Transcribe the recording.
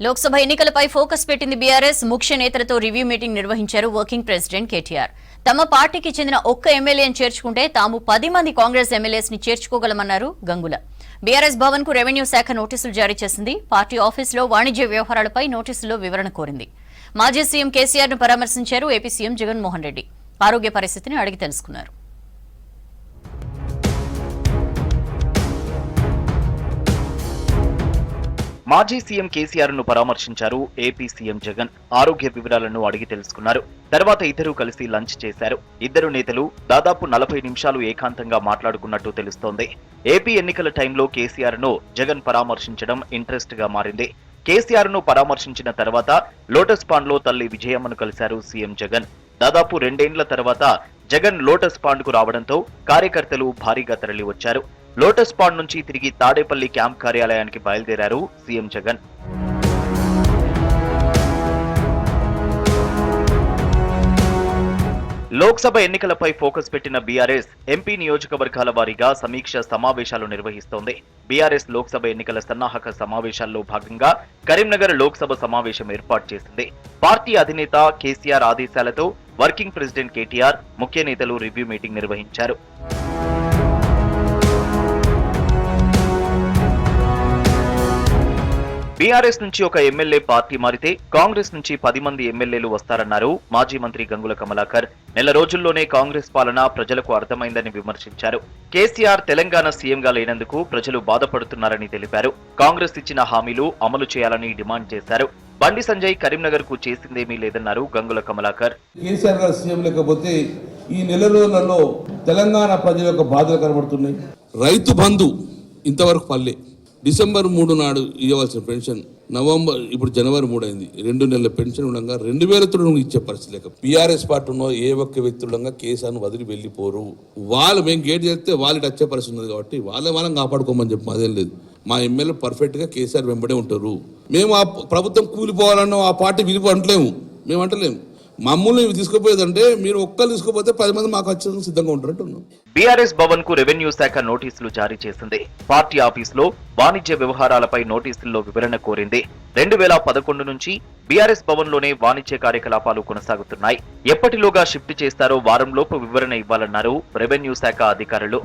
లోక్సభ ఎన్నికలపై ఫోకస్ పెట్టింది బీఆర్ఎస్ ముఖ్య నేతలతో రివ్యూ మీటింగ్ నిర్వహించారు వర్కింగ్ ప్రెసిడెంట్ కేటీఆర్. తమ పార్టీకి చెందిన ఒక్క ఎమ్మెల్యేని చేర్చుకుంటే తాము 10 మంది కాంగ్రెస్ ఎమ్మెల్యేస్ ని చేర్చుకోగలమన్నారు గంగుల. బీఆర్ఎస్ భవన్ కు రెవెన్యూ శాఖ నోటీసులు జారీ చేసింది. పార్టీ ఆఫీసులో వాణిజ్య వ్యవహారాలపై నోటీసుల్లో వివరణ కోరింది. మాజీ సీఎం కేసీఆర్ ను పరామర్శించారు ఏపీ సీఎం జగన్మోహన్ రెడ్డి. ఆరోగ్య పరిస్థితిని అడిగి తెలుసుకున్నారు. మాజీ సీఎం కేసీఆర్ ను పరామర్శించారు ఏపీ సీఎం జగన్. ఆరోగ్య వివరాలను అడిగి తెలుసుకున్నారు. తర్వాత ఇద్దరూ కలిసి లంచ్ చేశారు. ఇద్దరు నేతలు దాదాపు 40 నిమిషాలు ఏకాంతంగా మాట్లాడుకున్నట్టు తెలుస్తోంది. ఏపీ ఎన్నికల టైంలో కేసీఆర్ ను జగన్ పరామర్శించడం ఇంట్రెస్ట్ గా మారింది. కేసీఆర్ ను పరామర్శించిన తర్వాత లోటస్ పాండ్ లో తల్లి విజయమ్మను కలిశారు సీఎం జగన్. దాదాపు 2 ఏళ్ల తర్వాత జగన్ లోటస్ పాండ్ కు రావడంతో కార్యకర్తలు భారీగా తరలి వచ్చారు. లోటస్ పాండ్ నుంచి తిరిగి తాడేపల్లి క్యాంప్ కార్యాలయానికి బయలుదేరారు సీఎం జగన్. లోక్సభ ఎన్నికలపై ఫోకస్ పెట్టిన బీఆర్ఎస్ ఎంపీ నియోజకవర్గాల వారీగా సమీక్ష సమావేశాలు నిర్వహిస్తోంది. బీఆర్ఎస్ లోక్సభ ఎన్నికల సన్నాహక సమావేశాల్లో భాగంగా కరీంనగర్ లోక్సభ సమావేశం ఏర్పాటు చేసింది. పార్టీ అధినేత కేసీఆర్ ఆదేశాలతో వర్కింగ్ ప్రెసిడెంట్ కేటీఆర్, ముఖ్య నేతలు రివ్యూ మీటింగ్ నిర్వహించారు. బీఆర్ఎస్ నుంచి ఒక ఎమ్మెల్యే పార్టీ మారితే కాంగ్రెస్ నుంచి 10 మంది ఎమ్మెల్యేలు వస్తారన్నారు మాజీ మంత్రి గంగుల కమలాకర్. నెల రోజుల్లోనే కాంగ్రెస్ పాలన ప్రజలకు అర్థమైందని విమర్శించారు. కేసీఆర్ తెలంగాణ సీఎంగా లేనందుకు ప్రజలు బాధపడుతున్నారని తెలిపారు. కాంగ్రెస్ ఇచ్చిన హామీలు అమలు చేయాలని డిమాండ్ చేశారు. బండి సంజయ్ కరీంనగర్ కు చేసిందేమీ లేదన్నారు గంగుల కమలాకర్. కేసీఆర్ గారు సీఎం లేకపోతే ఈ నెల రోజులలో తెలంగాణ ప్రజల యొక్క బాధలు కనబడుతున్నాయి. రైతు బంధు ఇంతవరకు పల్లె. డిసెంబర్ 3 నాడు ఇవ్వాల్సిన పెన్షన్ నవంబర్ ఇప్పుడు జనవరి 3 అయింది. 2 నెలల పెన్షన్ ఉండగా 2000 ఇచ్చే పరిస్థితి లేక బీఆర్ఎస్ పార్టీ ఉన్న ఏ ఒక్క వ్యక్తి ఉండగా కేసీఆర్ను వదిలి వెళ్ళిపోరు. వాళ్ళు మేము గేట్ చేస్తే వాళ్ళకి వచ్చే పరిస్థితి ఉంది కాబట్టి వాళ్ళం కాపాడుకోమని చెప్పి మాదేం లేదు. మా ఎమ్మెల్యే పర్ఫెక్ట్ గా కేసీఆర్ వెంబడే ఉంటారు. మేము ఆ ప్రభుత్వం కూలిపోవాలన్నా ఆ పార్టీ విలువ అంటలేము, మేము అంటలేము. మమ్మల్ని తీసుకుపోయేదంటే మీరు ఒక్కరు తీసుకుపోతే 10 మంది మాకు వచ్చేందుకు సిద్ధంగా ఉంటారంటున్నాం. బీఆర్ఎస్ భవన్ కు రెవెన్యూ శాఖ నోటీసులు జారీ చేసింది. పార్టీ ఆఫీసులో వాణిజ్య వ్యవహారాలపై నోటీసుల్లో వివరణ కోరింది. 2011 నుంచి బీఆర్ఎస్ భవన్ లోనే వాణిజ్య కార్యకలాపాలు కొనసాగుతున్నాయి. ఎప్పటిలోగా షిఫ్ట్ చేస్తారో వారంలోపు వివరణ ఇవ్వాలన్నారు రెవెన్యూ శాఖ అధికారులు.